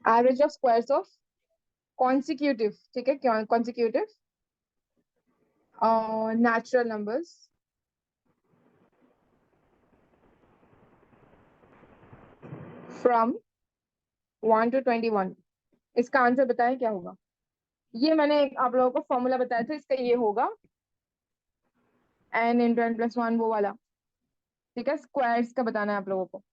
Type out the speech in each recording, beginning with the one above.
Average of squares of consecutive, ठीक है, क्या consecutive natural numbers from 1 to 21। इसका आंसर बताएं क्या होगा। ये मैंने आप लोगों को फॉर्मूला बताया था, इसका ये होगा n × n+1 वो वाला, ठीक है। स्क्वायर्स का बताना है आप लोगों को।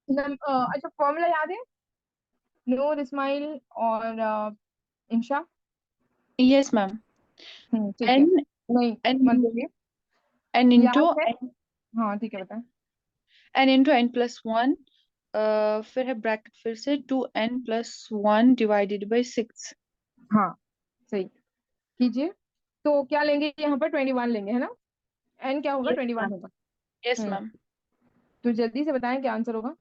अच्छा, फॉर्मूला याद है नूर, इस्माइल और इंशा? Yes ma'am. ठीक है। n नहीं n मत बोलिए, n इंटू याद है। हाँ ठीक है, बताएं। n × n+1, फिर है ब्रैकेट फिर से 2n+1 डिवाइडेड बाई 6। हाँ सही, कीजिए। तो क्या लेंगे यहाँ पर, 21 लेंगे, है ना। एन क्या होगा, यस 21 मैम। होगा। यस हम्म मैम। तो जल्दी से बताएं क्या आंसर होगा।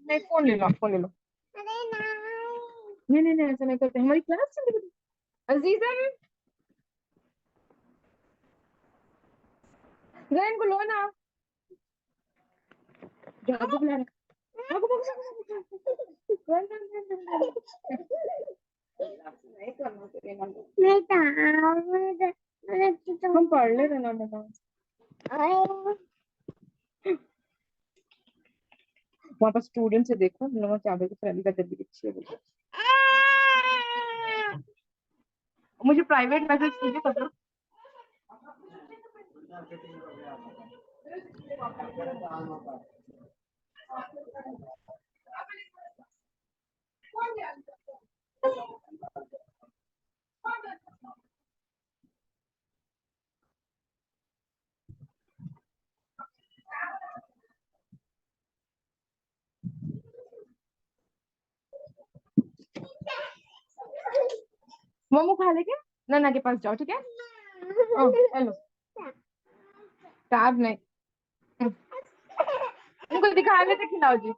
नहीं, फोन ले लो, फोन ले लो। नहीं नहीं नहीं, ऐसा नहीं करते, हमारी क्लास चल रही है। अजीजा जरा इनको लो ना। जादू बुला रहा। भागो, भागो, भागो, भागो। Run, run, run, run, run. नहीं करना तेरे मन को। हम पढ़ ले रहे ना मैडम। वहाँ पर स्टूडेंट से देखो, हम लोगों की आगे की फ्रेंड का जल्दी अच्छी है देखो। मुझे प्राइवेट मैसेज कीजिए कब। मोमो खा ले क्या? नाना के पास जाओ, ठीक है? ओ, हेलो। टैब नहीं। उनको दिखा लेते, खिलाओ जी।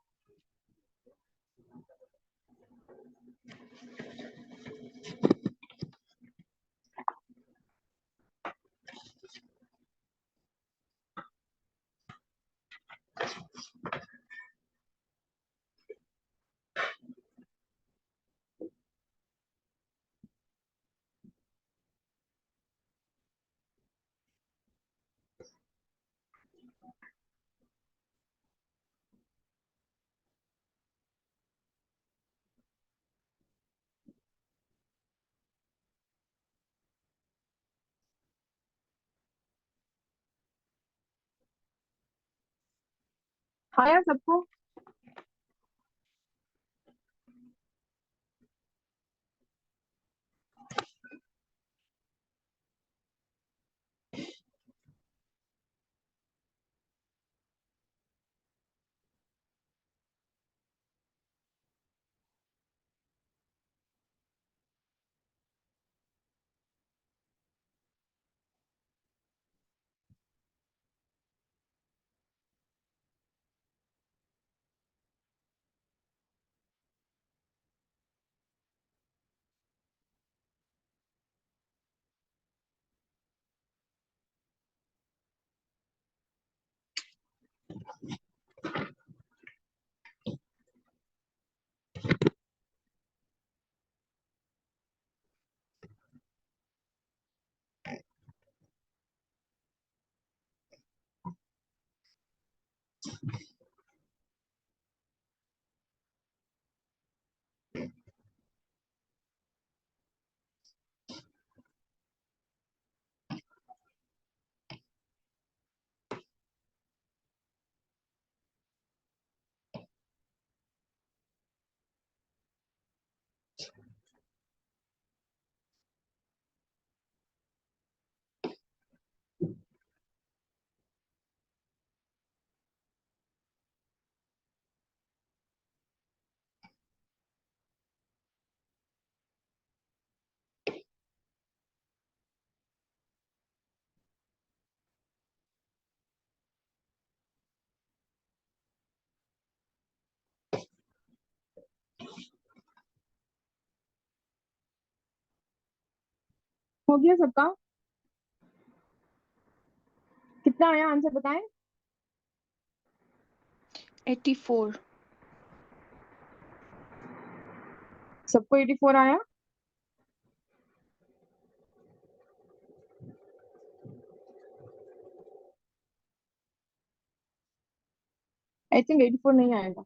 खाया सबको? हो गया सबका? कितना आया आंसर बताएं? 84। सबको 84 आया? आई थिंक 84 नहीं आएगा।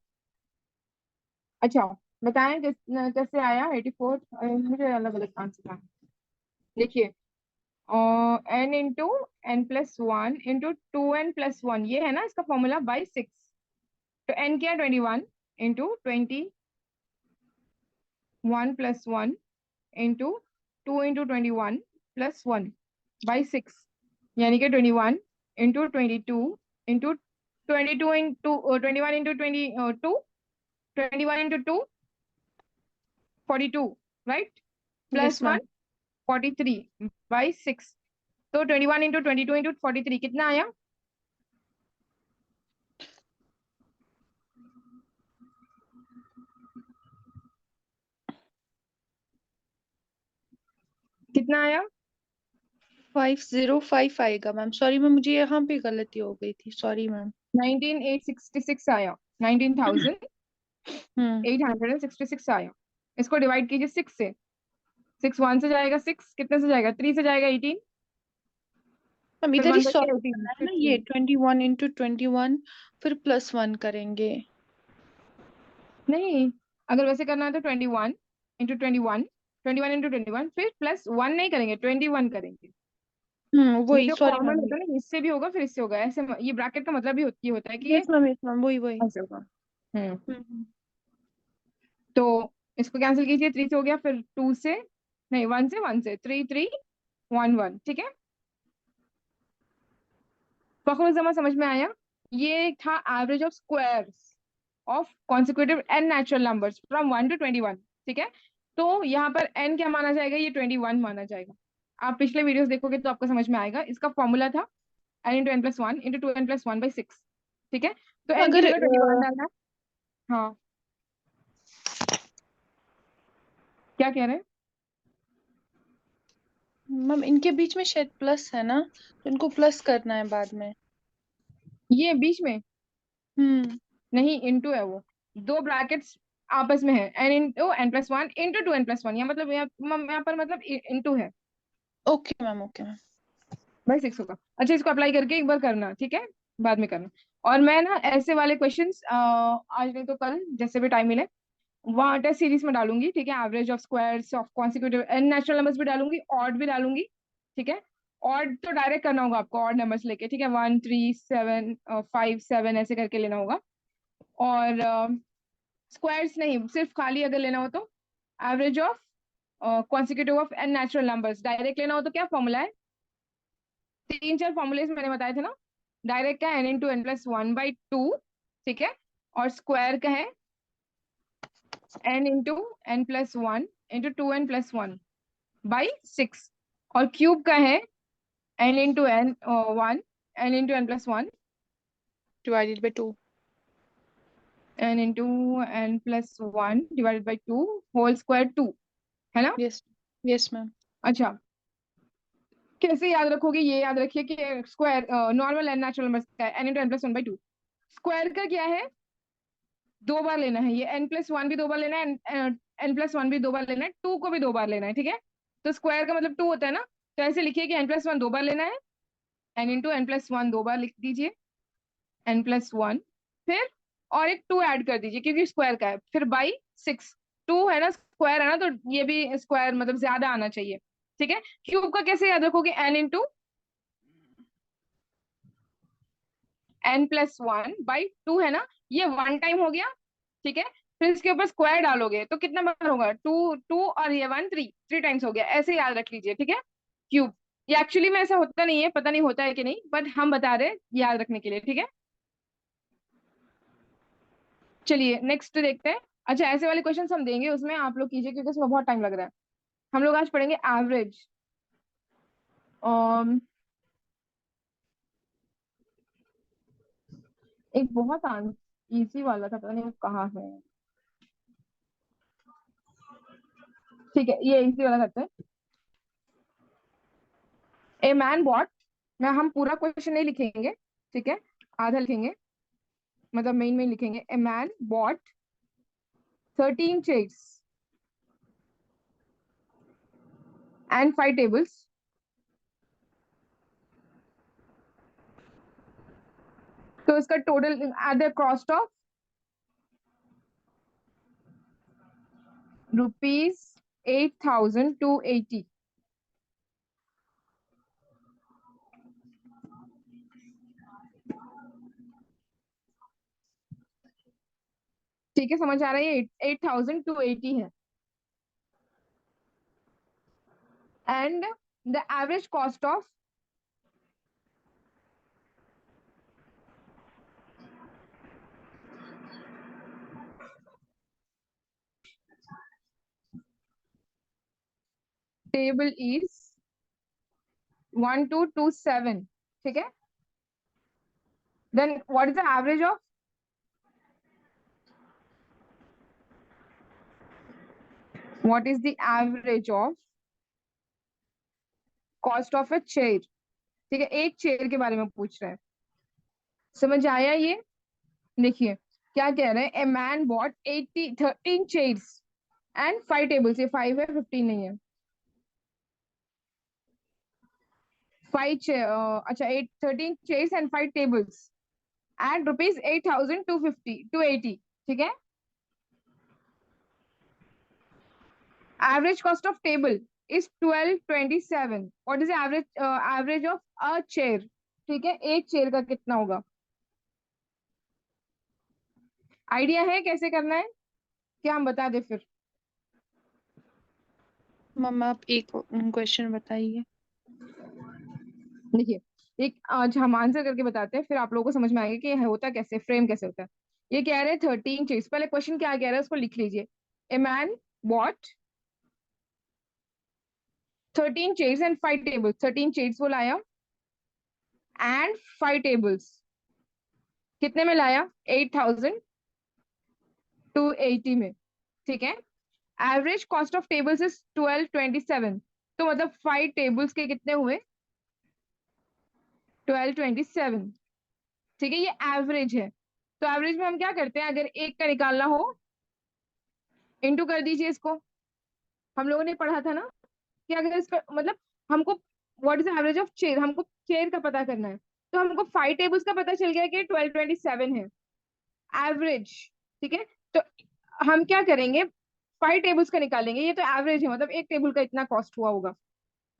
अच्छा, बताएं कैसे आया 84? मुझे अलग अलग आंसर आया। देखिए, N into N plus one into two N plus one, ये है ना इसका फॉर्मूला, बाई सिक्स। तो एन क्या? 21 into 21 plus one into two into 21 plus one by six, यानी कि 21 into 22 into 22 into 21 into 22, 21 into two 42, right? Yes plus ma'am. One 43 by six. तो 21 into 22 into 43 कितना आया? कितना आया? 505 आएगा मैम। सॉरी मैम, मुझे यहाँ पे गलती हो गई थी, सॉरी मैम। 19866 आया। 19866 हम्म। आया। इसको डिवाइड कीजिए सिक्स से। सिक्स वन से जाएगा, सिक्स कितने से जाएगा? थ्री से जाएगा 18, मैम फिर इधर ही वन सॉल्व बचे करना 18, है ना, ये 15। 21 इंटू 21, फिर +1 करेंगे। नहीं, अगर वैसे करना है तो 21 इंटू 21, 21 इंटू 21, फिर प्लस वन नहीं करेंगे, 21 करेंगे। ये वही, जो सॉरी कॉमन मैम। होता है ना, इससे भी होगा फिर इससे होगा, ऐसे ये ब्रैकेट का मतलब भी ये होता है कि ये यस मैम, वही वही। ऐसे होगा। हम्म। हम्म। तो इसको कैंसिल कीजिए, थ्री से हो गया, फिर टू से, नहीं वन से थ्री, थ्री वन वन, ठीक है? फखरुल जमा समझ में आया? ये था average of squares of consecutive n natural numbers from 1 to 21, ठीक है? तो यहाँ पर n क्या माना जाएगा, ये 21 माना जाएगा। आप पिछले वीडियोस देखोगे तो आपको समझ में आएगा। इसका फॉर्मूला था n into N plus one into two N plus one by six. ठीक है, तो n की अगर जगह 21 डालना है। हाँ, क्या कह रहे हैं? मैम इनके बीच में शायद प्लस है ना, तो इनको प्लस करना है बाद में। ये बीच में हम्म। नहीं, इंटू है वो। दो ब्रैकेट्स आपस में है, n into N plus one into two N plus one, या मतलब यहाँ पर मतलब इंटू है। Okay ma'am, okay ma'am. By six होगा। अच्छा, इसको अप्लाई करके एक बार करना, ठीक है, बाद में करना। और मैं ना ऐसे वाले क्वेश्चंस आज नहीं तो कल, जैसे भी टाइम मिले, वहाँ टेस्ट सीरीज में डालूंगी। ठीक है, average of squares of consecutive and natural numbers भी डालूंगी, ऑड भी डालूंगी। ठीक है, ऑड तो डायरेक्ट करना होगा आपको, ऑड नंबर्स लेके। ठीक है, one three seven five seven ऐसे करके लेना होगा। और स्क्वायर्स नहीं, सिर्फ खाली अगर लेना हो तो average of consecutive of and natural numbers direct लेना हो तो क्या फॉर्मूला है? तीन चार फॉर्मूलेस मैंने बताए थे ना। डायरेक्ट का N into N plus one by two. ठीक है, और स्क्वायर का है N into N plus one into two N plus one by six. और क्यूब का है N into N one N into N plus one divided by 2। N into N plus one divided by two whole square two, है ना? Yes, yes ma'am. अच्छा, कैसे याद रखोगे? ये याद रखिए कि square normal and natural number का है N into N plus one by two. Square का क्या है? दो बार लेना है ये, एन प्लस वन भी दो बार लेना है, एन प्लस वन भी दो बार लेना है, टू को भी दो बार लेना है। ठीक है, तो स्क्वायर का मतलब टू होता है ना, तो ऐसे लिखिए कि एन प्लस वन दो बार लेना है, N into N plus one दो बार लिख दीजिए, एन प्लस वन, फिर और एक टू ऐड कर दीजिए क्योंकि स्क्वायर का है, फिर बाई सिक्स। टू है ना, स्क्वायर है ना, तो ये भी स्क्वायर मतलब ज्यादा आना चाहिए। ठीक है, क्यूब का कैसे याद रखोगे? N into N plus one by two, है ना, ये वन टाइम हो गया। ठीक है, फिर इसके ऊपर स्क्वायर डालोगे तो कितना बार होगा? टू टू, और ये वन थ्री, थ्री टाइम्स हो गया। ऐसे याद रख लीजिए। ठीक है, क्यूब। ये एक्चुअली में ऐसा होता नहीं है, पता नहीं होता है कि नहीं, बट हम बता रहे हैं याद रखने के लिए। ठीक है, चलिए नेक्स्ट देखते हैं। अच्छा, ऐसे वाले क्वेश्चन हम देंगे, उसमें आप लोग कीजिए क्योंकि उसमें बहुत टाइम लग रहा है। हम लोग आज पढ़ेंगे एवरेज। एक बहुत इजी वाला था, पता नहीं वो कहाँ है। ठीक है, ये इजी वाला करते हैं। ए मैन बॉट, मैं हम पूरा क्वेश्चन नहीं लिखेंगे, ठीक है, आधा लिखेंगे, मतलब मेन में लिखेंगे। ए man bought 13 chairs and 5 tables तो इसका total at the cost of ₹8,280। ठीक है, समझ आ रहा है? ये 8,280 है। And the average cost of table is 1227। ठीक है, then what is the average of what is the average of cost of a chair? ठीक है, एक चेयर के बारे में पूछ रहे हैं। समझ आया ये? देखिए क्या कह रहे हैं। A man bought 13 chairs and 5 tables, ये 5 है, 15 नहीं है। फाइव, अच्छा, 13 chairs and 5 tables at rupees 8,280। ठीक है, average cost of table is 1227। What is average average of a chair? ठीक है, एक चेयर का कितना होगा? आइडिया है कैसे करना है? क्या हम बता दे फिर? मैम आप एक क्वेश्चन बताइए। देखिए, एक आज हम आंसर करके बताते हैं, फिर आप लोगों को समझ में आएगा कि ये होता कैसे, फ्रेम कैसे होता है। ये कह रहे हैं 13 चेयर्स। पहले क्वेश्चन क्या कह रहा है उसको लिख लीजिए। ए man bought 13 chairs and 5 tables, 13 chairs वो लाया एंड 5 टेबल्स। कितने में लाया? 8280 में। ठीक है। Average cost of tables is 1227। तो मतलब 5 टेबल्स के कितने हुए? 1227। ठीक है, ये एवरेज है। तो एवरेज में हम क्या करते हैं, अगर एक का निकालना हो, इंटू कर दीजिए इसको। हम लोगों ने पढ़ा था ना कि अगर इसका मतलब हमको what is average of chair, हमको चेयर का पता करना है। तो हमको 5 टेबल्स का पता चल गया कि 1227 है एवरेज। ठीक है। तो हम क्या करेंगे, 5 टेबल्स का निकालेंगे। ये तो एवरेज है, मतलब एक टेबल का इतना कॉस्ट हुआ होगा।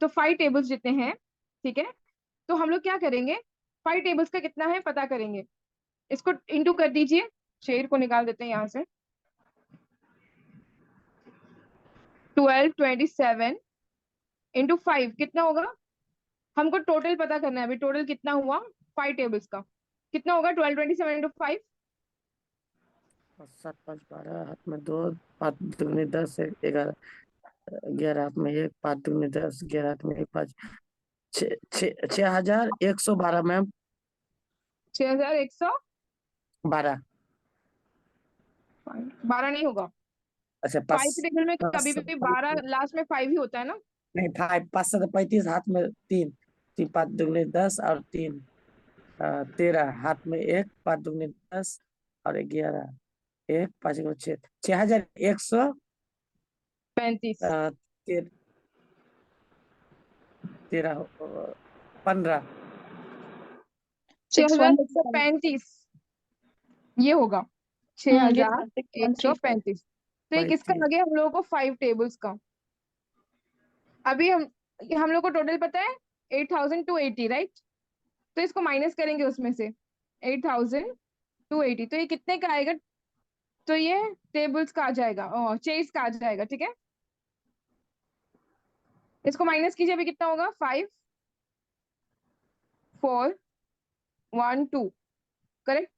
तो 5 टेबल्स जितने हैं, ठीक है, तो हम लोग क्या करेंगे, 5 टेबल्स का कितना है पता करेंगे। इसको इंटू कर दीजिए, शेयर को निकाल देते हैं यहाँ से। 1227 इंटू 5 कितना होगा? हमको टोटल पता करना है अभी, टोटल कितना हुआ 5 टेबल्स का। कितना होगा 1227 इंटू 5? 7 5 12, हाथ में 2, 5 दुगने 10, 11, 11 हाथ में 1, 5 दुगने 10, 11 हाथ में 1, 5, 6112 मैम। 6112 12। नहीं होगा। अच्छा 5 टेबल में कभी भी 12 5 लास्ट में 5 ही होता है ना। नहीं, 5 5 7 35, हाथ में 3, 3 5 दुगने 10 और 3 13, हाथ में 1, 5 दुगने 10 और 11, 1 5 गुणे 6, 6100 35। 13 15। 6135। 6135 ये होगा। ये था 6135। 6135। तो ये किसका आ गया हम लोगों को? 5 टेबल्स का। अभी हम लोग को टोटल पता है 8280, राइट? तो इसको माइनस करेंगे उसमें से 8280, तो ये कितने का आएगा? तो ये टेबल्स का आ जाएगा, चेयर्स का आ जाएगा। ठीक है, इसको माइनस कीजिए, अभी कितना होगा? 5412, करेक्ट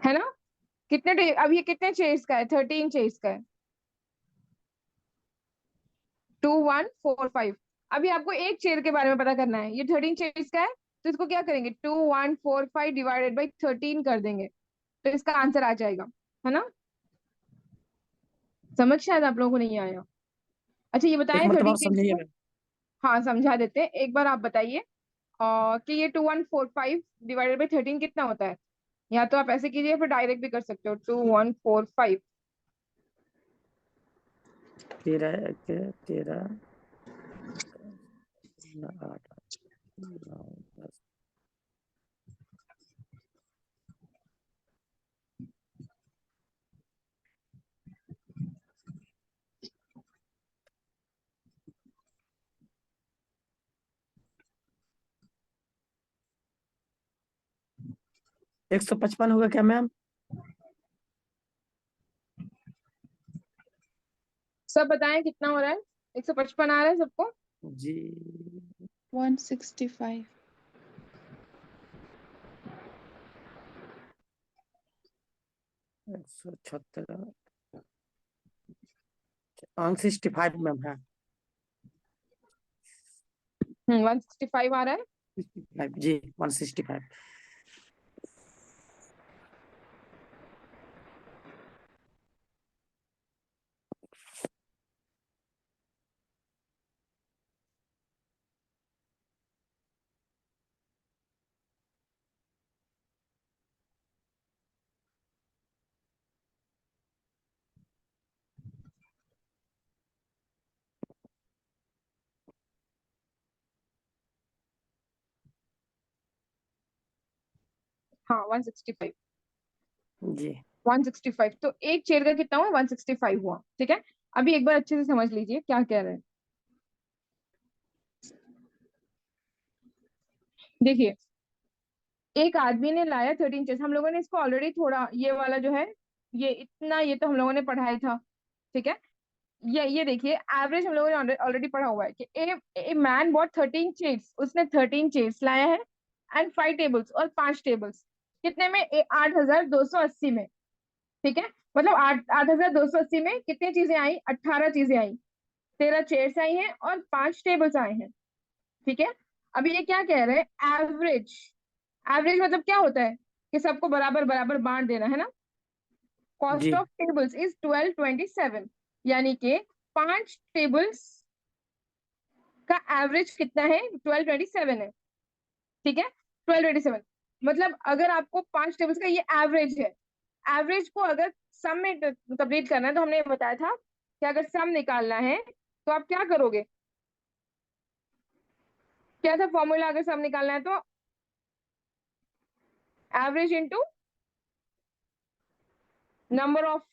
है ना? अब ये कितने चेयर्स का है? 13 चेयर्स का है। 2145। अभी आपको एक चेयर के बारे में पता करना है, ये 13 चेयर्स का है। तो इसको क्या करेंगे, 2145 डिवाइडेड बाई 13 कर देंगे, तो इसका आंसर आ जाएगा। है ना? समझ शायद आप लोगों को नहीं आया। अच्छा ये एक बताएं मरतबा 13 और चेयर्स समझाइए को। मैम। हाँ समझा देते हैं, एक बार आप बताइए कि ये 2145 डिवाइडेड बाई 13 कितना होता है। या तो आप ऐसे कीजिए, फिर डायरेक्ट भी कर सकते हो। 2145 13 के 13, 8 9 10। 155 होगा क्या मैम? सब बताएं कितना हो रहा है। 155 आ रहा है सबको? जी 165। 176, 165 मैम है। 165 आ रहा है। 65 जी 165। हाँ 165। जी 165 तो एक चेयर का कितना हुआ? 165 हुआ। ठीक है, अभी एक बार अच्छे से समझ लीजिए क्या कह रहे हैं। देखिए, एक आदमी ने लाया 13 चेयर्स। हम लोगों ने इसको ऑलरेडी थोड़ा, ये वाला जो है, ये इतना, ये तो हम लोगों ने पढ़ाया था। ठीक है, ये देखिए, एवरेज हम लोगों ने ऑलरेडी पढ़ा हुआ है कि ए मैन बॉट 13 चेयर्स, उसने 13 चेयर्स लाया है एंड 5 टेबल्स, और 5 टेबल्स कितने में? 8280 में। ठीक है, मतलब 8,280 में कितनी चीजें आई? 18 चीजें आई, 13 चेयर्स आई हैं और 5 टेबल्स आए हैं। ठीक है। अभी ये क्या कह रहे हैं? एवरेज। एवरेज मतलब क्या होता है कि सबको बराबर बराबर बांट देना, है ना। कॉस्ट जी ऑफ टेबल्स इज 1227, यानी कि 5 टेबल्स का एवरेज कितना है? 1227 है। ठीक है, 1227। मतलब अगर आपको 5 टेबल्स का ये एवरेज है, एवरेज को अगर सम में कंप्लीट करना है तो हमने बताया था कि अगर सम निकालना है तो आप क्या करोगे? क्या था फॉर्मूला अगर सम निकालना है तो? Average into number of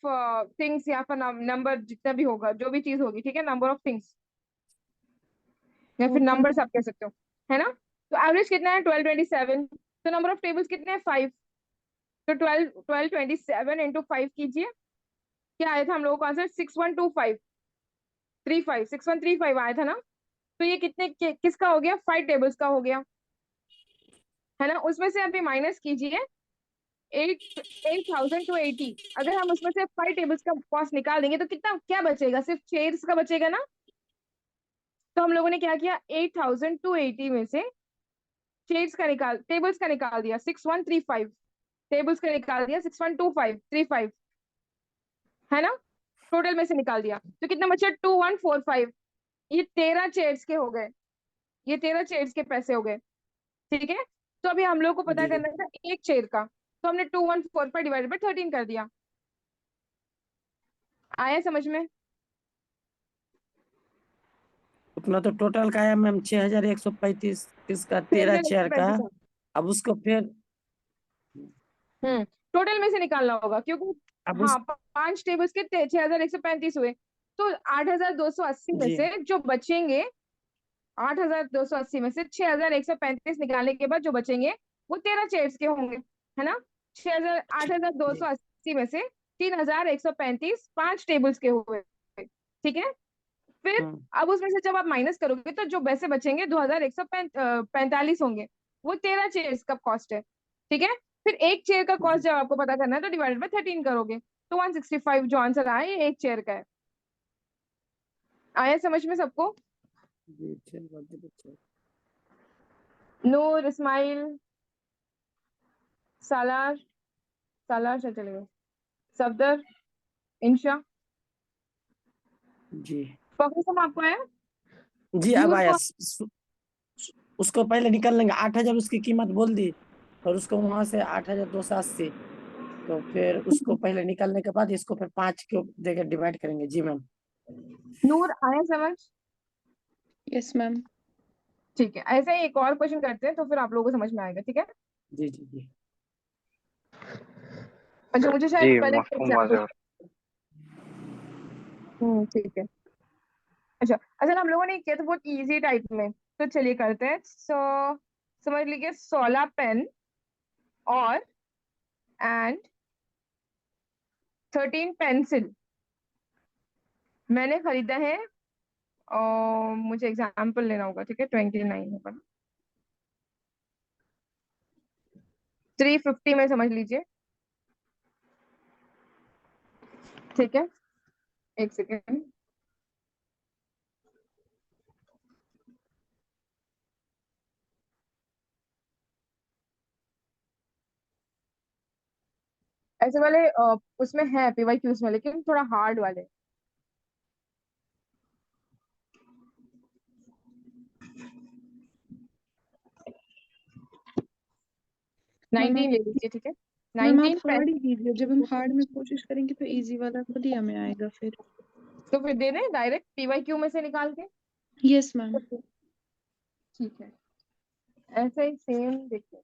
things, या फिर नंबर जितना भी होगा, जो भी चीज होगी, ठीक है, नंबर ऑफ थिंग्स, या फिर ओके। नंबर्स आप कह सकते हो, है ना। तो एवरेज कितना है? 1227। तो नंबर ऑफ टेबल्स कितने हैं? 5। तो 1227 इंटू 5 कीजिए, क्या आया था हम लोगों का आंसर? 612535, 6135 आया था ना। तो ये किसका हो गया? 5 टेबल्स का हो गया, है ना। उसमें से अभी माइनस कीजिए 8,280। अगर हम उसमें से 5 टेबल्स का कॉस्ट निकाल देंगे तो कितना क्या बचेगा? सिर्फ चेयर्स का बचेगा ना। तो हम लोगों ने क्या किया? 8,280 में से टेबल्स का निकाल दिया 6135, टेबल्स का निकाल दिया 612535, है ना। टोटल में से निकाल दिया तो कितना बचा? 2145। ये 13 चेयर्स के हो गए, ये 13 चेयर्स के पैसे हो गए। ठीक है। तो अभी हम लोग को पता जी करना था एक चेयर का, तो हमने 2145 डिवाइडेड बाई 13 कर दिया। आया समझ में? उतना तो टोटल का आया मैम 6135 इसका 13 चेयर का। 6,135। अब उसको फिर टोटल में से निकालना होगा क्योंकि अब हाँ, उस 5 टेबल्स के 6,135 हुए। तो 8,280 में जी से जो बचेंगे, 8,280 में से 6,135 निकालने के बाद जो बचेंगे वो 13 चेयर्स के होंगे, है ना। 6,000 जी 8,280 में से 3,135 5 टेबल्स के हुए। ठीक है। फिर हम्म अब उसमें से जब आप माइनस करोगे तो जो पैसे बचेंगे 2,145 होंगे। वो 13 चेयर्स का कॉस्ट है। ठीक है। फिर एक चेयर का कॉस्ट जी जब आपको पता करना है तो डिवाइडेड बाय 13 करोगे, तो 165 जो आंसर आया ये एक चेयर का है। आया समझ में सबको? जी चल बात बच्चे नूर, इस्माइल, सालार, सालार से चले गए, सफदर, इंशा, जी फखर सम आपको आया? जी अब नूर आया को? उसको पहले निकल लेंगे 8,000 उसकी कीमत बोल दी और उसको वहां से 8,280 तो फिर उसको पहले निकलने के बाद इसको फिर 5 को देकर डिवाइड करेंगे। जी मैम नूर आया समझ? Yes ma'am. ठीक है, ऐसे ही एक और क्वेश्चन करते हैं तो फिर आप लोगों को समझ में आएगा। ठीक है। जी जी जी अच्छा, मुझे जी, शायद पहले मफहूम एग्जाम्पल। वाज़ेह। ठीक है। अच्छा, असल हम लोगों ने किया था बहुत इजी टाइप में, तो चलिए करते हैं। समझ लीजिए 16 पेन और एंड 13 पेंसिल मैंने खरीदा है, और मुझे एग्जाम्पल लेना होगा। ठीक है, 29 होगा, 350 में समझ लीजिए। ठीक है, एक सेकेंड। ऐसे वाले उसमें है पीवाई क्यूज में, लेकिन थोड़ा हार्ड वाले। 19 ले लीजिए। ठीक है, मैम आप 19 पेन। हार्ड ही दीजिए, जब हम हार्ड में कोशिश करेंगे तो इजी वाला खुद ही हमें आएगा फिर। तो फिर दे दें डायरेक्ट पीवाई क्यू में से निकाल के। Yes ma'am. ठीक है, ऐसे ही सेम देखिए।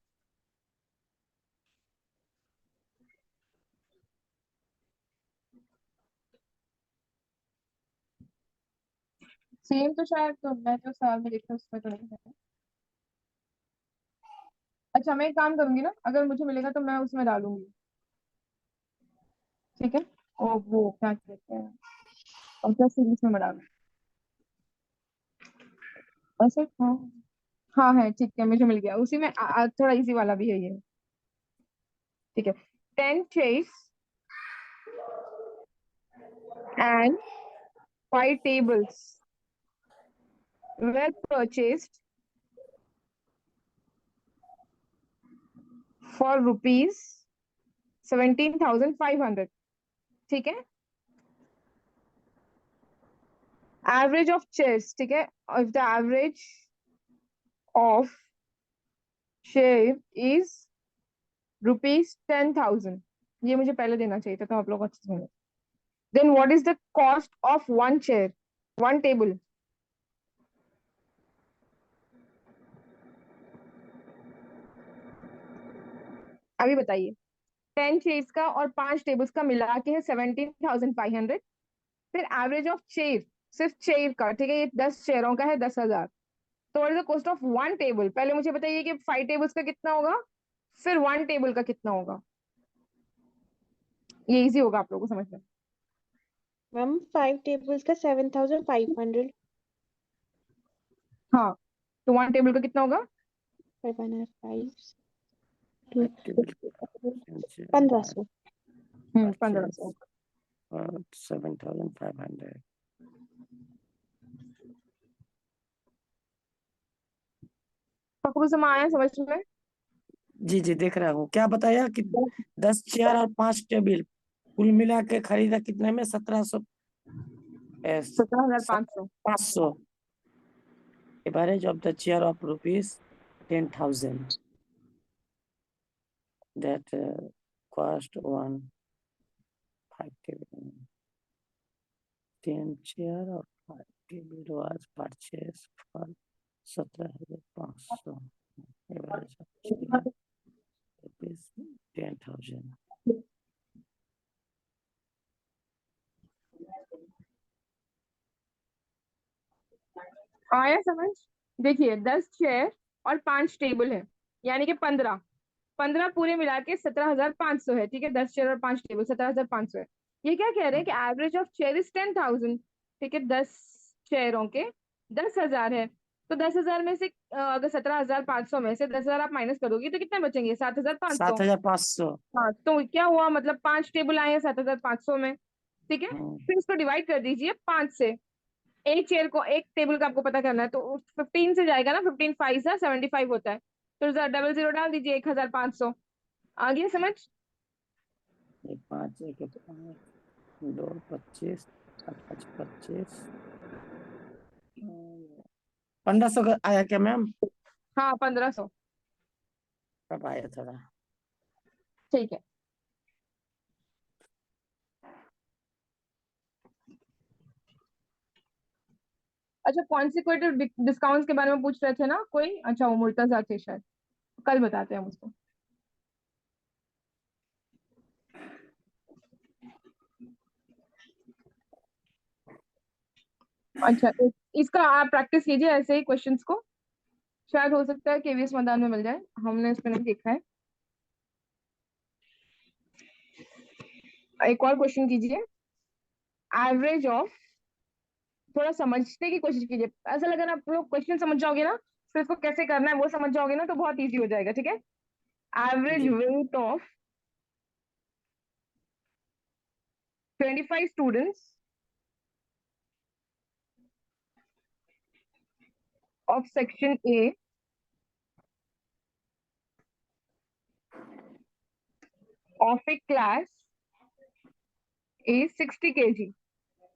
सेम तो शायद, तो मैं जो साल में देखा उसमें तो नहीं है। अच्छा, मैं एक काम करूंगी ना, अगर मुझे मिलेगा तो मैं उसमें डालूंगी। ठीक है। ओ वो क्या कहते हैं, कंप्यूटर सीरीज में मैं डालूंगी। ऐसे हाँ। हाँ है, ठीक है, मुझे मिल गया उसी में। थोड़ा इजी वाला भी है ये। ठीक है, 10 chairs and 5 tables were purchased for rupees 17,500. ठीक है, एवरेज ऑफ चेयर्स, ठीक है, if the average of share is rupees 10,000, ये मुझे पहले देना चाहिए था तो आप लोग अच्छे से। Then what is the cost of one chair, one table? अभी बताइए, 10 चेयर्स का और 5 टेबल्स का मिला के है 17,500। फिर एवरेज ऑफ चेयर, सिर्फ चेयर का, ठीक है, ये 10 चेयरों का है 10,000। तो what is the cost of one table? पहले मुझे बताइए कि 5 टेबल्स का कितना होगा, फिर वन टेबल का कितना होगा। ये इजी होगा आप लोगों को समझना। मैम 5 टेबल्स का 7,500। हाँ, तो वन टेबल का कितना होगा? 1,500। 1,500। 7,500। पकड़ू समय आया समझ में? जी जी देख रहा हूँ। क्या बताया कि 10 चेयर और 5 टेबल कुल मिला के खरीदा कितने में? 17,500। 17,500। Average of the chair of rupees 10,000. That cost 5 table. 10 chair or 5 table was purchased for 17,500. Average of chair rupees 10,000. आया समझ? देखिए 10 चेयर और 5 टेबल है, यानी कि 15 पूरे मिला के 17,500 है, ठीक है। 10 चेयर और 5 टेबल 17,500 है। ये क्या कह रहे हैं कि एवरेज ऑफ चेयर इज 10,000, ठीक है। 10 चेयरों के 10,000 है, तो 10,000 में से अगर 17,500 में से 10,000 आप माइनस करोगे तो कितने बचेंगे? 7,500। 7,500। हाँ, तो क्या हुआ, मतलब 5 टेबल आए हैं 7,500 में, ठीक है। फिर इसको डिवाइड कर दीजिए 5 से। एक चेयर को, एक टेबल का आपको पता करना है, तो 15 से जाएगा ना, 15 5 से 75 होता है, तो डबल जीरो डाल दीजिए, 1,500। आ गया समझ? 5 1 5 2 25 5 25 1500 का आया क्या मैम? हाँ 1,500। कब आया थोड़ा? ठीक है, अच्छा कॉन्सिक्वेटिव डिस्काउंट्स के बारे में पूछ रहे थे ना कोई? अच्छा वो मुर्तजा थे शायद, कल बताते हैं उसको। अच्छा इसका आप प्रैक्टिस कीजिए ऐसे ही क्वेश्चंस को, शायद हो सकता है केवीएस मैदान में मिल जाए, हमने इसमें नहीं देखा है। एक और क्वेश्चन कीजिए, एवरेज ऑफ, थोड़ा समझने की कोशिश कीजिए। ऐसा लगा ना, आप लोग क्वेश्चन समझ जाओगे ना, फिर इसको कैसे करना है वो समझ जाओगे ना, तो बहुत इजी हो जाएगा, ठीक है। एवरेज जी weight of 25 students of section A of a class is 60 kg,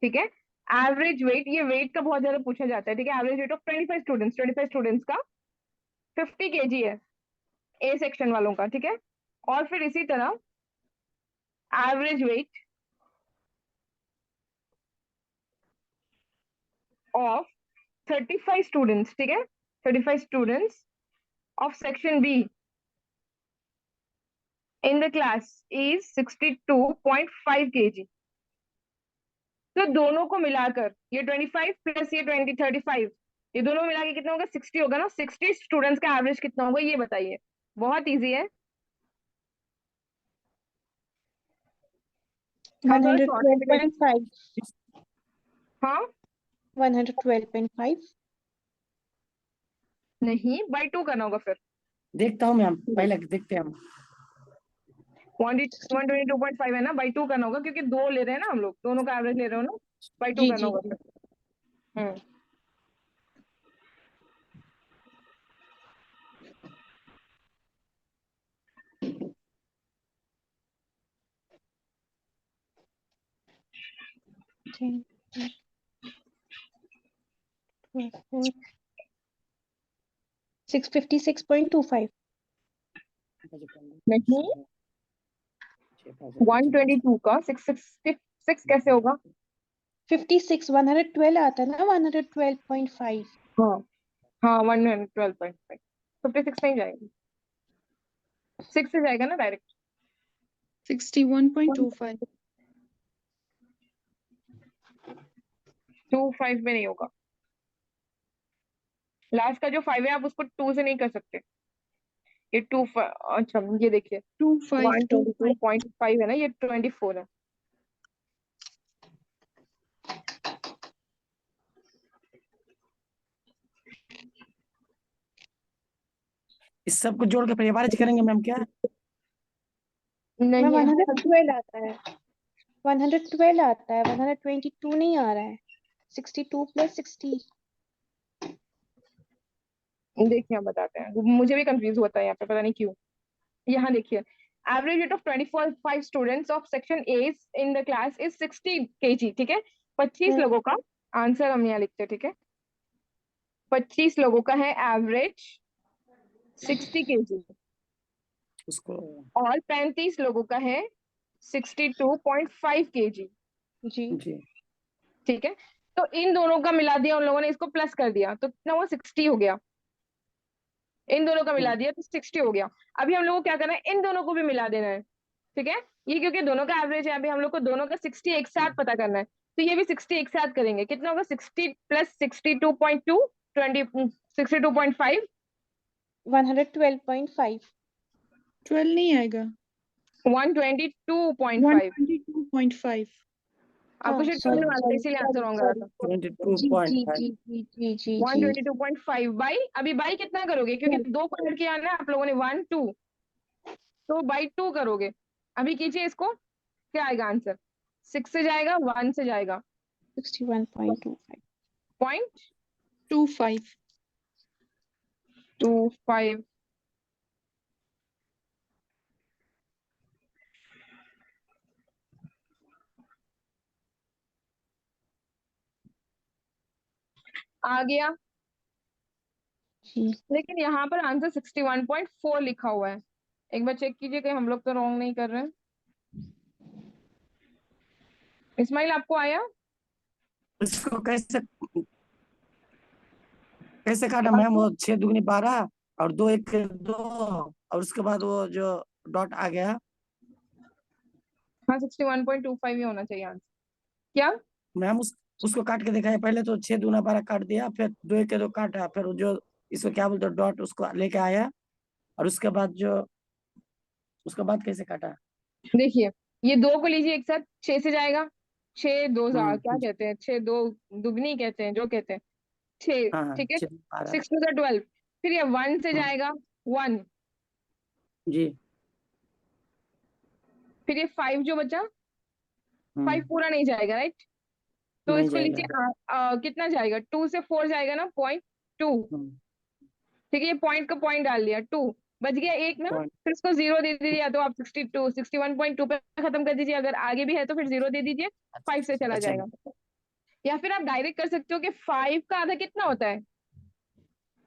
ठीक है। एवरेज वेट, ये वेट का बहुत ज्यादा पूछा जाता है, ठीक है। एवरेज वेट ऑफ 25 स्टूडेंट्स का 50 kg है ए सेक्शन वालों का, ठीक है। और फिर इसी तरह एवरेज वेट ऑफ 35 स्टूडेंट्स, ठीक है, 35 students of section B in the class is 62.5 kg। तो दोनों को मिलाकर ये 25 प्लस ये 35, ये दोनों मिला के कितना होगा? 60 होगा ना। 60 स्टूडेंट्स का एवरेज कितना होगा ये बताइए, बहुत इजी है। हाँ, थोड़ा short में भी- 112.5। हाँ 112.5। नहीं, बाई 2 करना होगा फिर। देखता हूँ मैम, पहले देखते हैं हम। 122.5 है ना, बाई 2 करना होगा क्योंकि 2 ले रहे हैं ना हम लोग, दोनों का एवरेज ले रहे हो ना, बाई 2 जी करना जी होगा जी फिर। हम्म। ठीक। 656.25। नहीं, 122 का 666 कैसे होगा? 56 112 आता है ना, 112.5। हाँ हाँ, 112.5, 56 नहीं जाएगी, 6 से जाएगा ना डायरेक्ट। 61.25। 25 में नहीं होगा, लास्ट का जो 5 है आप उसको 2 से नहीं कर सकते, ये 2, अच्छा ये देखिए 252. 122.5 है ना, ये 24 है। इस सब को जोड़ के फिर एवरेज करेंगे मैम क्या? मैं नहीं 112 आता है, 112 आता है, 122 नहीं आ रहा है। 62 + 60। देखिए हम बताते हैं, मुझे भी कंफ्यूज होता है यहाँ पे, पता नहीं क्यों। यहाँ देखिए, average rate of 25 students of section A in the class is 60 kg, ठीक है। 25 लोगों का आंसर हम यहाँ लिखते हैं, ठीक है। 25 लोगों का है एवरेज 60 kg, उसको और 35 लोगों का है 62.5 kg, जी जी ठीक है। तो इन दोनों का मिला दिया उन लोगों ने, इसको प्लस कर दिया तो कितना हुआ, 60 हो गया। इन दोनों का मिला दिया तो 60 हो गया। अभी हम लोग को क्या करना है, इन दोनों को भी मिला देना है, ठीक है। ये क्योंकि दोनों का एवरेज है, अभी हम लोग को दोनों का 60 एक साथ पता करना है, तो ये भी 60 एक साथ करेंगे। कितना होगा, 60 + 62.2, 62.5, 112.5। 12 नहीं आएगा, 122.5। 122.5. आपको हाँ शायद सॉरी 12 वाला था, सॉरी इसीलिए सॉरी आंसर रॉन्ग आ रहा सॉरी। था। 22.5 जी जी जी जी जी जी 122.5 बाई, अभी बाई कितना करोगे, क्योंकि 2 को ऐड किया ना आप लोगों ने, 1 2, तो बाई 2 करोगे। अभी कीजिए इसको, क्या आएगा आंसर, 6 से जाएगा, 1 से जाएगा, 61.25। 0.25। 25. आ गया, जी लेकिन यहाँ पर आंसर 61.4 लिखा हुआ है। एक बार चेक कीजिए कहीं हम लोग तो रॉन्ग नहीं कर रहे हैं। इस्माइल आपको आया? इसको कैसे कैसे काटा मैम? वो 6 दूनी 12 और 2 1 2, और उसके बाद वो जो डॉट आ गया। हाँ, 61.25 ही होना चाहिए आंसर। क्या? मैम उसको काट के दिखाया, पहले तो 6 दूना 12 काट दिया, फिर 2 1 2 काटा, फिर वो जो इसको क्या बोलते डॉट उसको लेके आया, और उसके बाद जो उसके बाद कैसे काटा? देखिए, ये 2 को लीजिए एक साथ, 6 से जाएगा, 6 2 क्या जी, कहते हैं, 6 2 दुगनी कहते हैं, जो कहते हैं 6, हाँ हाँ ठीक है। 6 12 6 2 12, फिर ये 1 से हाँ जाएगा, 1, जी फिर ये 5 जो बचा, 5 हम्म, पूरा नहीं जाएगा, राइट। तो नहीं इसको जाएगा। लीजिए, कितना जाएगा, 2 से 4 जाएगा ना, 0.2, हम्म, ठीक है। ये पॉइंट का पॉइंट डाल दिया, 2 बच गया, एक ना, पॉइंट फिर इसको 0 दे दीजिए, या तो आप 61.2 पे खत्म कर दीजिए, अगर आगे भी है तो फिर 0 दे दीजिए, 5 से चला अच्छा जाएगा। या फिर आप डायरेक्ट कर सकते हो कि 5 का आधा कितना होता है,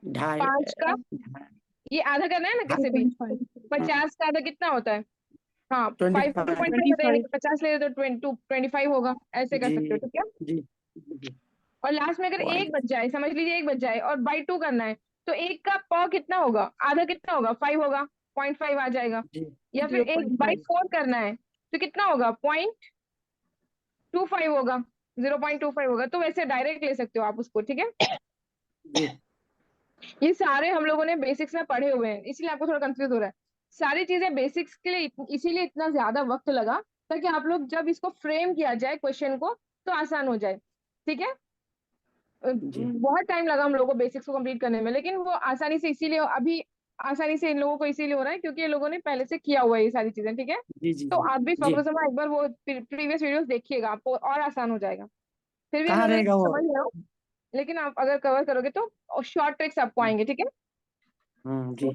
ढाई 5 का, ये आधा करना है ना कैसे भी, 2.5. 50 का आधा कितना होता है, हाँ 5 को 25 2.5 होता है, यानी 25. कि 50 ले तो 25 होगा, ऐसे कर जी सकते हो, ठीक है। जी जी और लास्ट में अगर एक पॉइंट बच जाए, समझ लीजिए एक बच जाए और बाई 2 करना है, तो एक का पॉ कितना होगा, आधा कितना होगा, 5 होगा, 0.5 आ जाएगा। जी या फिर एक बाई 0.5. 4 करना है, तो कितना होगा, 0.25 होगा, 0.25 होगा। तो वैसे डायरेक्ट ले सकते हो आप उसको, ठीक है। जी ये सारे हम लोगों ने बेसिक्स में पढ़े हुए हैं, इसीलिए आपको थोड़ा कंफ्यूज हो रहा है। सारी चीजें बेसिक्स के लिए इसीलिए इतना ज्यादा वक्त लगा, ताकि आप लोग जब इसको फ्रेम किया जाए क्वेश्चन को, तो आसान हो जाए, ठीक है। जी बहुत टाइम लगा हम लोगों को बेसिक्स को कंप्लीट करने में, लेकिन वो आसानी से इसीलिए अभी आसानी से इन लोगों को इसीलिए हो रहा है क्योंकि ये लोगों ने पहले से किया हुआ है ये सारी चीजें, ठीक है। जी जी तो जी आप भी जी। फोकस में एक बार वो प्रीवियस वीडियोस देखिएगा, आपको और आसान हो जाएगा। फिर भी कहाँ अगर रहेगा वो? समझ रहे हो, लेकिन आप अगर कवर करोगे तो शॉर्ट ट्रिक्स आपको आएंगे, ठीक है। जी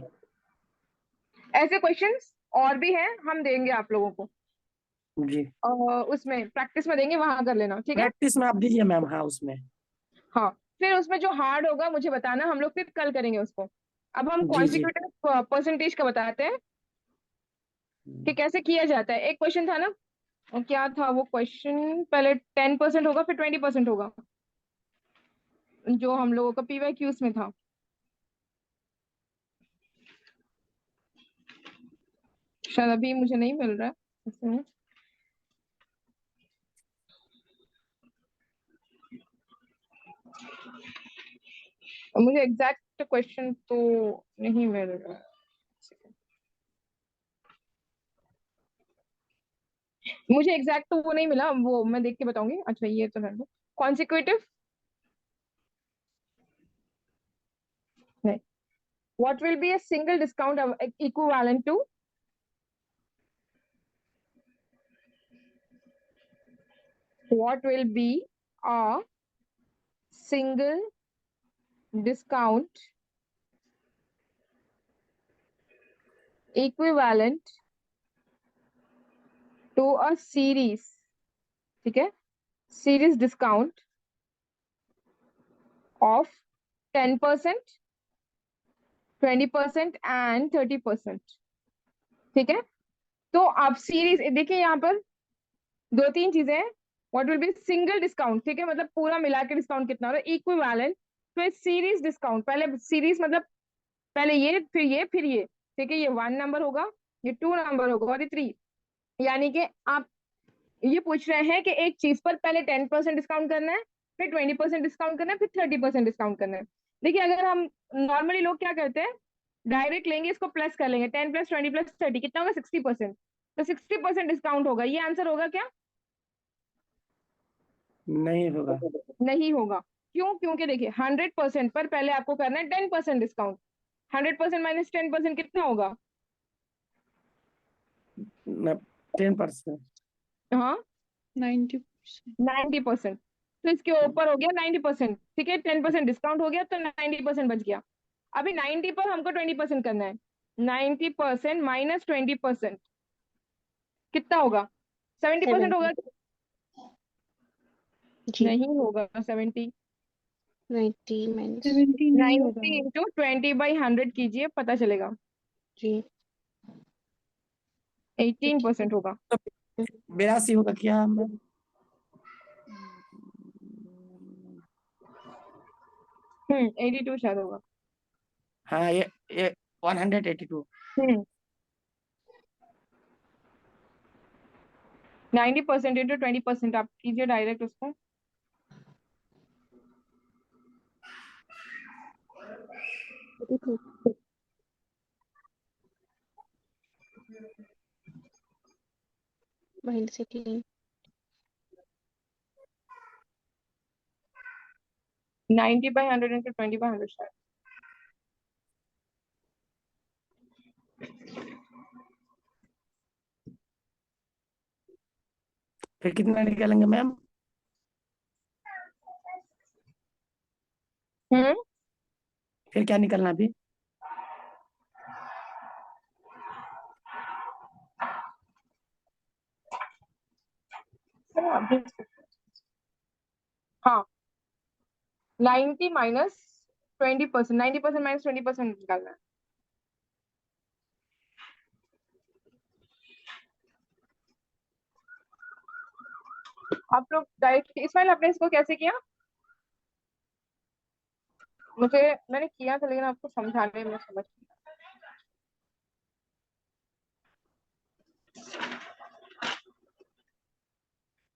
ऐसे क्वेश्चंस और भी हैं, हम देंगे आप लोगों को जी। उसमें प्रैक्टिस में देंगे, वहां कर लेना, ठीक है। प्रैक्टिस में आप दीजिए मैम, हाँ उसमें। हाँ, फिर उसमें जो हार्ड होगा मुझे बताना, हम लोग फिर कल करेंगे उसको। अब हम जी जी। कॉन्सिक्यूटिव परसेंटेज का बताते हैं कि कैसे किया जाता है। एक क्वेश्चन था ना, क्या था वो क्वेश्चन, पहले 10% होगा फिर 20% होगा, जो हम लोगों का PYQs में था। शायद अभी मुझे नहीं मिल रहा है इसमें। मुझे एग्जैक्ट क्वेश्चन तो नहीं मिल रहा है, मुझे एग्जैक्ट तो वो नहीं मिला, वो मैं देख के बताऊंगी। अच्छा ये तो है कॉन्सिक्यूटिव, नहीं, what will be a single discount equivalent to, what will be a single discount equivalent to a series, ठीक है, series discount of 10%, 20% and 30%, ठीक है। तो आप सीरीज देखिए यहाँ पर दो तीन चीजें हैं। What will B single discount, ठीक है, मतलब पूरा मिला के डिस्काउंट कितना हो रहा है, इक्विवेलेंट। फिर सीरीज डिस्काउंट, पहले सीरीज मतलब पहले ये फिर ये फिर ये, ठीक है, ये 1 नंबर होगा, ये 2 नंबर होगा और ये 3। यानी कि आप ये पूछ रहे हैं कि एक चीज पर पहले 10% डिस्काउंट करना है, फिर 20% डिस्काउंट करना है, फिर 30% डिस्काउंट करना है। देखिए अगर हम नॉर्मली लोग क्या करते हैं, डायरेक्ट लेंगे, इसको प्लस कर लेंगे, 10 + 20 + 30 कितना होगा, 60%। तो 60% डिस्काउंट होगा, ये आंसर होगा क्या? नहीं होगा। नहीं होगा। क्यों? क्योंकि देखिए 100% पर पहले आपको करना है 10% डिस्काउंट। 100% माइनस 10% कितना होगा? 10%। हाँ 90%। 90%। तो इसके ऊपर हो गया 90%, ठीक है, 10% डिस्काउंट हो गया तो 90% बच गया। अभी 90 पर हमको 20% करना है। 90% माइनस 20% कितना होगा? 70% होगा 70 कि जी। नहीं होगा? 70, 90 माइनस 70 नहीं होगा 90 इंटू 20/100 कीजिए, पता चलेगा, जी। 18% होगा। तो 82 होगा क्या मैम? 82 शायद होगा। हाँ ये 182। 90% इंटू 20% आप कीजिए डायरेक्ट उसको। माइनस 18 90/100 इंटू 20/100 शायद। फिर कितना निकालेंगे मैम? हम्म फिर क्या निकलना अभी? हाँ 90 माइनस 20%, 90% माइनस 20% निकालना है। आप लोग डायरेक्ट इस्माइल आपने इसको कैसे किया? मुझे मैंने किया था लेकिन आपको समझाने में समझ नहीं आया।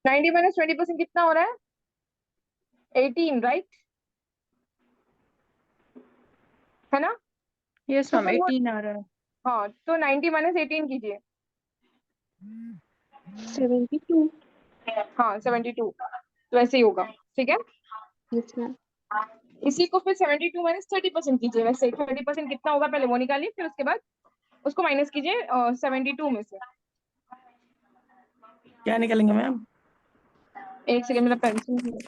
90 माइनस 20% कितना हो रहा है? 18, राइट, है ना? यस तो मैम, फिर वो 18 आ रहा है। हाँ, तो 90 माइनस 18 कीजिए। 72 हाँ 72, तो ऐसे ही होगा, ठीक है। Yes ma'am. इसी को फिर 72 माइनस 30% कीजिए। वैसे 30% कितना होगा पहले वो निकालिए, फिर उसके बाद उसको माइनस कीजिए 72 में से। क्या निकालेंगे मैम? एक सेकंड, मेरा पेंसिल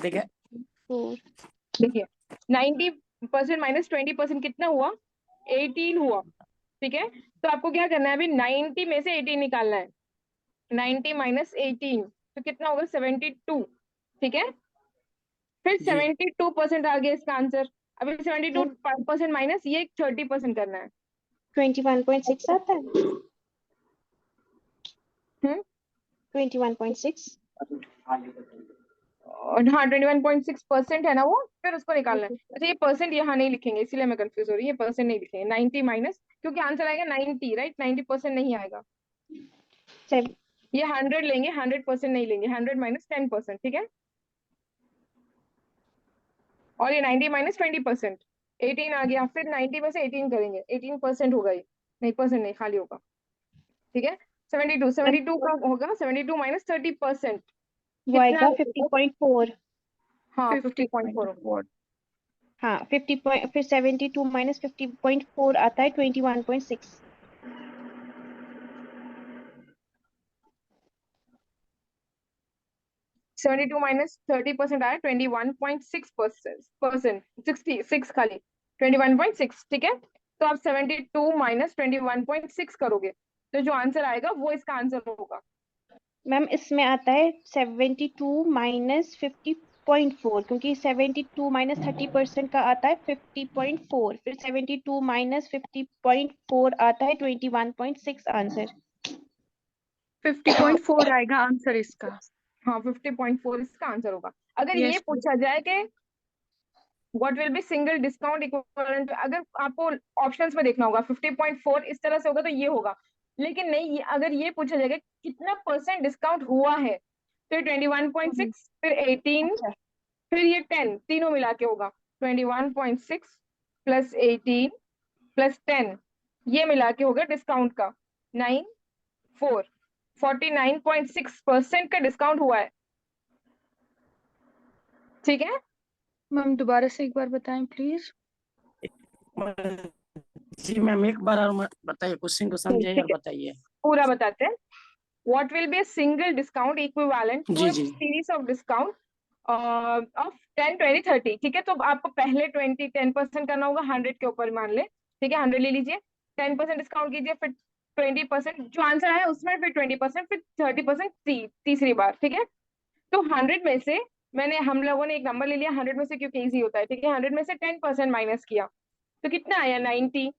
ठीक है। 4 देखिए 90% माइनस 20% कितना हुआ? 18 हुआ। ठीक है, तो आपको क्या करना है, अभी 90 में से 18 निकालना है। 90 माइनस 18 तो कितना होगा? 72। ठीक है, फिर जी 72% आ गया इसका आंसर। अभी 72% माइनस ये 30% करना है। 21.6 आता है। हम्म 21.6 और हाँ 21.6% है ना वो, फिर उसको निकालना है। अच्छा ये परसेंट यहाँ नहीं लिखेंगे, इसीलिए मैं कंफ्यूज हो रही हूँ। ये परसेंट नहीं लिखेंगे, 90 माइनस, क्योंकि आंसर आएगा 90, राइट? 90% नहीं आएगा। ये 100 लेंगे, 100% नहीं लेंगे। 100 माइनस 10%, ठीक है। और ये 90 माइनस 20%, 18 आ गया। फिर 90 में से 18 करेंगे, 18% होगा ये। नहीं, परसेंट नहीं, खाली होगा। ठीक है, 72 का होगा 72 माइनस 30%। वो कितना आएगा लगेगा? 50.4। हाँ 50.4। हाँ 50 पॉइंट, फिर 72 माइनस 50.4 आता है 21.6। 72 माइनस 30% आया 21.6%। 66 खाली, 21.6। ठीक है, तो आप 72 माइनस 21.6 करोगे तो जो आंसर आएगा वो इसका आंसर होगा। मैम इसमें आता है 72 माइनस 50.4, क्योंकि 72 माइनस 30% का आता है 50.4, फिर 72 माइनस 50.4 आता है 21.6 आंसर। 50.4 आएगा आंसर इसका। हाँ 50.4 इसका आंसर होगा। अगर ये यस पूछा जाए कि what will B single discount equivalent, अगर आपको ऑप्शंस में देखना होगा 50.4 इस तरह से होगा तो ये होगा। लेकिन नहीं, अगर ये पूछा जाएगा कितना परसेंट डिस्काउंट हुआ है, तो 21.6, फिर 18, अच्छा फिर ये 10, तीनों मिला के होगा 21.6 प्लस 18 प्लस 10, ये मिला के होगा डिस्काउंट का 94। 49.6% का डिस्काउंट हुआ है। ठीक है, मैम, दोबारा से एक बार बताएं प्लीज। जी मैम, एक बार और बताइए, क्वेश्चन को समझिए और ठीक है, बताइए। पूरा बताते हैं। What will be a single discount equivalent to ji a ji series of discount of 10, 20, 30? ठीक है, तो आपको पहले 10% करना होगा 100 के ऊपर, मान ले। ठीक है, 100 ले लीजिए, 10% डिस्काउंट कीजिए, फिर 20% जो आंसर आया उसमें, फिर 20%, फिर 30% तीसरी बार। ठीक है, तो 100 में से हम लोगों ने एक नंबर ले लिया 100 में से, क्योंकि इजी होता है। ठीक है, 100 में से 10% माइनस किया तो कितना आया? 90।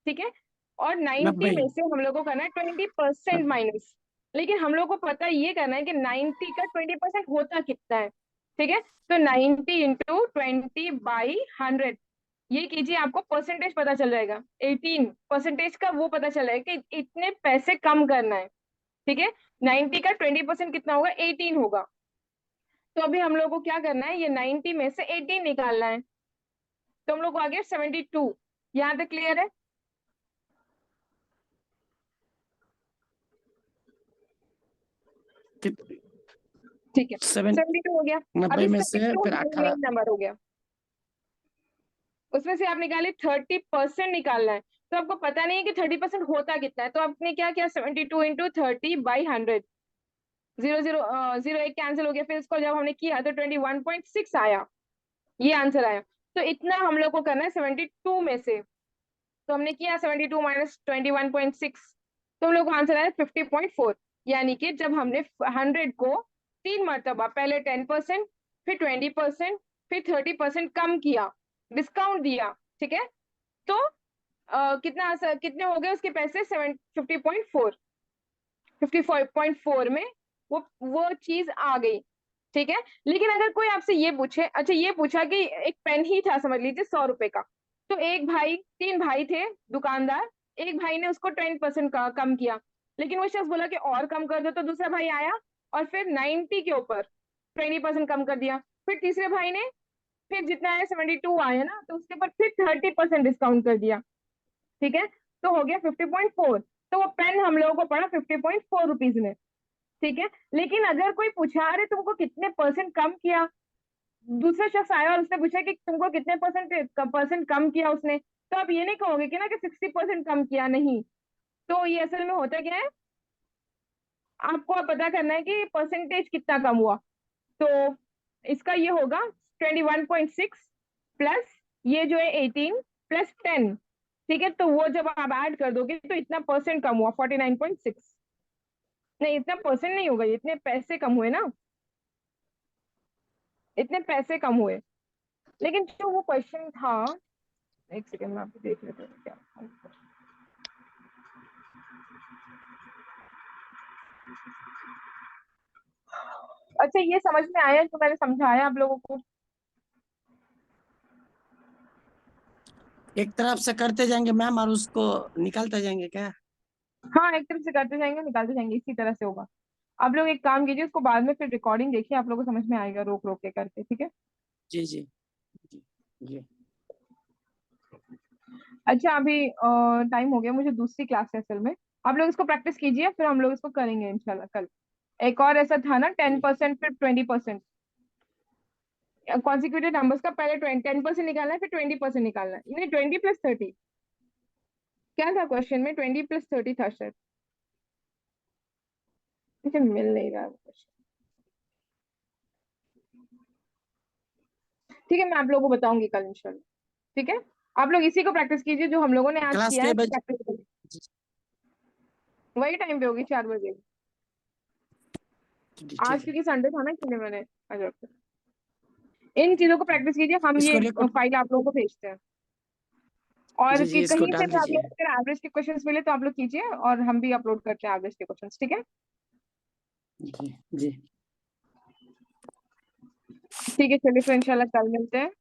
ठीक है, और 90 90 में से हम लोग को करना है 20% माइनस। लेकिन हम लोग को पता ये करना है कि 90 का 20% होता कितना है। ठीक है, तो 90 इंटू 20/100, ये कीजिए, आपको परसेंटेज पता चल जाएगा। 18% का वो पता चल जाएगा कि इतने पैसे कम करना है। ठीक है, 90 का 20% कितना होगा? 18 होगा। तो अभी हम लोग को क्या करना है, ये 90 में से 18 निकालना है। तो हम लोग को आ गया 72। यहाँ तक क्लियर है? ठीक है, 72 हो गया। 90 अभी में से 72 फिर 18। नंबर हो गया, उसमें से आप निकाले 30% निकालना है। तो आपको पता नहीं है कि 30% होता कितना है, तो आपने क्या किया? 72 इंटू 30/100, जीरो जीरो जीरो एक कैंसिल हो गया। फिर इसको जब हमने किया तो 21.6 आया, ये आंसर आया। तो इतना हम लोग को करना है 72 में से। तो हमने किया 72 माइनस 21.6, तो हम लोग को आंसर आया 50.4। यानी कि जब हमने 100 को 3 मरतबा, पहले 10%, फिर 20%, फिर 30% कम किया, डिस्काउंट दिया। ठीक है, तो कितने हो गए उसके पैसे? 50.4, 55.4 में वो चीज आ गई। ठीक है, लेकिन अगर कोई आपसे ये पूछे, अच्छा ये पूछा कि एक पेन ही था, समझ लीजिए 100 रुपए का, तो एक भाई, 3 भाई थे दुकानदार, एक भाई ने उसको 10% कम किया, लेकिन वो शख्स बोला कि और कम कर दो, तो दूसरा भाई आया और फिर 90 के ऊपर 20% कम कर दिया। फिर तीसरे भाई ने, फिर जितना है 72 आया ना, तो उसके ऊपर फिर 30% डिस्काउंट कर दिया। ठीक है, तो हो गया 50.4। तो वो पेन हम लोगों को पड़ा 50.4 रुपीज में। ठीक है, लेकिन अगर कोई पूछा, अरे तुमको कितने परसेंट कम किया, दूसरा शख्स आया और उसने पूछा कि तुमको कितने परसेंट कम किया उसने, तो आप ये नहीं कहोगे कि ना कि 60% कम किया, नहीं। तो ये असल में होता क्या है, आपको अब पता करना है कि परसेंटेज कितना कम हुआ। तो इसका ये होगा 21.6 प्लस ये जो है 18 प्लस 10, ठीक है। तो वो जब आप ऐड कर दोगे तो इतना परसेंट कम हुआ 49.6। नहीं, इतना परसेंट नहीं होगा, ये इतने पैसे कम हुए ना, इतने पैसे कम हुए। लेकिन जो वो क्वेश्चन था, एक सेकंड में आपको देख लेते हैं क्या था। अच्छा, ये समझ में आया जो मैंने समझाया आप लोगों को? एक तरफ से करते जाएंगे मैम और उसको निकालते जाएंगे क्या? हाँ, एक तरफ से करते जाएंगे निकालते जाएंगे, इसी तरह से होगा। आप लोग एक काम कीजिए, उसको बाद में फिर रिकॉर्डिंग देखिए, आप लोगों को समझ में आएगा रोक रोक के करके, ठीक है। जी जी जी जी। अच्छा, अभी टाइम हो गया, मुझे दूसरी क्लास है असल में। आप लोग इसको प्रैक्टिस कीजिए, फिर हम लोग इसको करेंगे इंशाल्लाह कल। एक और ऐसा था ना 10% फिर 20%, कॉन्सिक्यूटिव नंबर्स का पहले 10% निकालना है फिर 20% निकालना है, नहीं 20+30। क्या था क्वेश्चन में? 20+30 था शायद, मुझे मिल नहीं रहा क्वेश्चन। ठीक है, मैं आप लोगों को बताऊंगी कल इंशाल्लाह, ठीक है। आप लोग इसी को प्रैक्टिस कीजिए जो हम लोगों ने आज क्लास किया के है, बजे? प्रैक्टिस कीजिए। वही टाइम पे होगी 4 बजे। ठीक आज है। क्योंकि संडे था ना, इसलिए मैंने आज रखा। इन चीजों को प्रैक्टिस कीजिए, हम इसको ये रिकॉर्ड। फाइल आप लोगों को भेजते हैं। और जी जी, इसको कहीं से डाल भी आप दीजिए। लोग अगर एवरेज के क्वेश्चंस मिले तो आप लोग कीजिए, और हम भी अपलोड करते हैं एवरेज के क्वेश्चंस, ठीक है। जी जी। ठीक है, चलिए फिर इंशाल्लाह कल मिलते हैं।